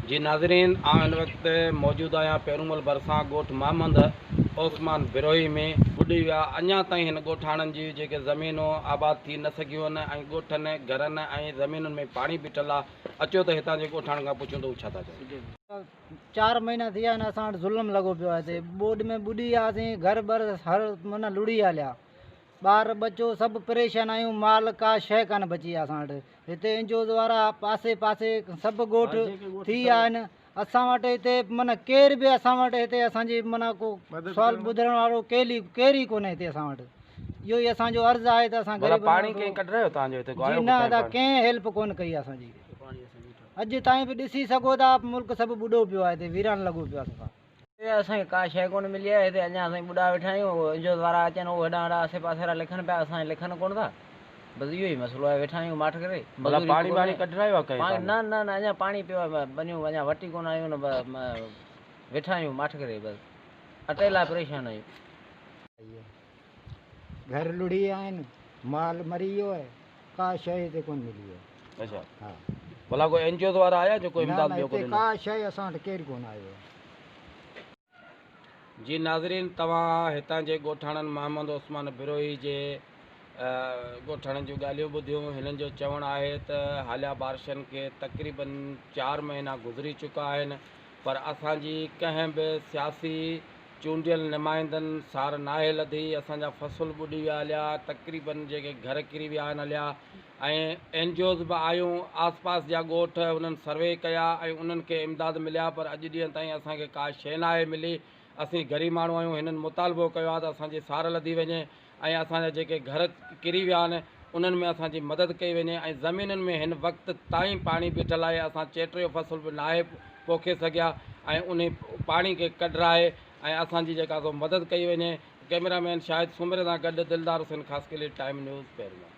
जी नाज़रीन, इन वक्त मौजूद आहियां पेरूमल भरिसां ॻोठ मोहम्मद ओस्मान बिरोही में। ॿुॾी विया अञा ताईं हिन ॻोठाणनि जी जेके ज़मीनूं आबाद थी न सघियूं आहिनि ऐं ॻोठनि घरनि ऐं ज़मीनुनि में पाणी बीठल आहे। अचो त हितां जे ॻोठाणनि खां पुछूं त हू छा था चवनि। 4 महीना थी विया आहिनि असां वटि ज़ुल्म लॻो पियो आहे हिते। ॿोॾि में ॿुॾी वियासीं, घर बर हर माना लुड़ी हलिया, ॿार बचो सभु परेशान आहियूं, माल का शइ कान बची आहे असां वटि। हिते एनजीओ वारा पासे पासे सभु ॻोठ थी विया आहिनि। असां वटि हिते माना केर बि असां वटि हिते असांजी माना को सुवाल ॿुधण वारो केर ई कोन्हे हिते असां वटि। इहो ई असांजो अर्ज़ु आहे त असां पाणी कंहिं कढायो तव्हांजो हिते? जी न दादा, कंहिं हेल्प कोन कई आहे असांजी। अॼु ताईं बि ॾिसी सघो था, मुल्क सभु ॿुॾो पियो आहे हिते, वीरान लॻो पियो आहे सफ़ा। असांखे का शइ कोन मिली आहे हिते, अञा असां ॿुॾा वेठा आहियूं। एनजीओ वारा अचनि उहे वॾा वॾा आसे पासे वारा लिखनि पिया, असां लिखनि कोन था। बसि इहो ई मसइलो आहे, वेठा आहियूं माठ करे। पाणी वाणी कढायो आहे? न न न, अञा पाणी पियो आहे, बनियूं अञा वटी कोन आहियूं न, वेठा आहियूं माठ करे, बसि अटेला परेशान आहियूं। घर लुड़ी विया आहिनि, माल मरी वियो आहे, का शइ हिते कोन मिली आहे। अच्छा, हा, भला कोई एनजीओ वारा आया जो कोई इमदाद ॿियो कोन? का शइ असां वटि केरु कोन आयो आहे। जी नाज़रीन, तव्हां हितां जे ॻोठाणनि मोहम्मद ओस्मान बिरोही जे ॻोठाणनि जूं ॻाल्हियूं ॿुधियूं। हिननि जो चवणु आहे त हालिया बारिशनि खे तक़रीबन 4 महीना गुज़री चुका आहिनि, पर असांजी कंहिं बि सियासी चूंडियल नुमाइंदनि सार नाहे लधी। असांजा फसल ॿुॾी विया हलिया, तक़रीबन जेके घर किरी विया आहिनि हलिया, ऐं एनजीओज़ बि आयूं, आस पास जा ॻोठ उन्हनि सर्वे कया ऐं उन्हनि खे इमदाद मिलिया, पर अॼु ॾींहं ताईं असांखे का शइ नाहे मिली। असीं ग़रीब माण्हू आहियूं, हिननि मुतालबो कयो आहे त असांजी सार लधी वञे ऐं असांजा जेके घर किरी विया आहिनि उन्हनि में असांजी मदद कई वञे, ऐं ज़मीनुनि में हिन वक़्तु ताईं पाणी बीठल आहे। असां चेटियो फसल बि नाहे पोखे सघिया ऐं उन पाणी खे कढराए ऐं असांजी जेका सो मदद कई वञे। कैमरामैन शाहिद सुमर सां गॾु दिलदार हुसैन, ख़ासि करे टाइम न्यूज़ पेरूमल।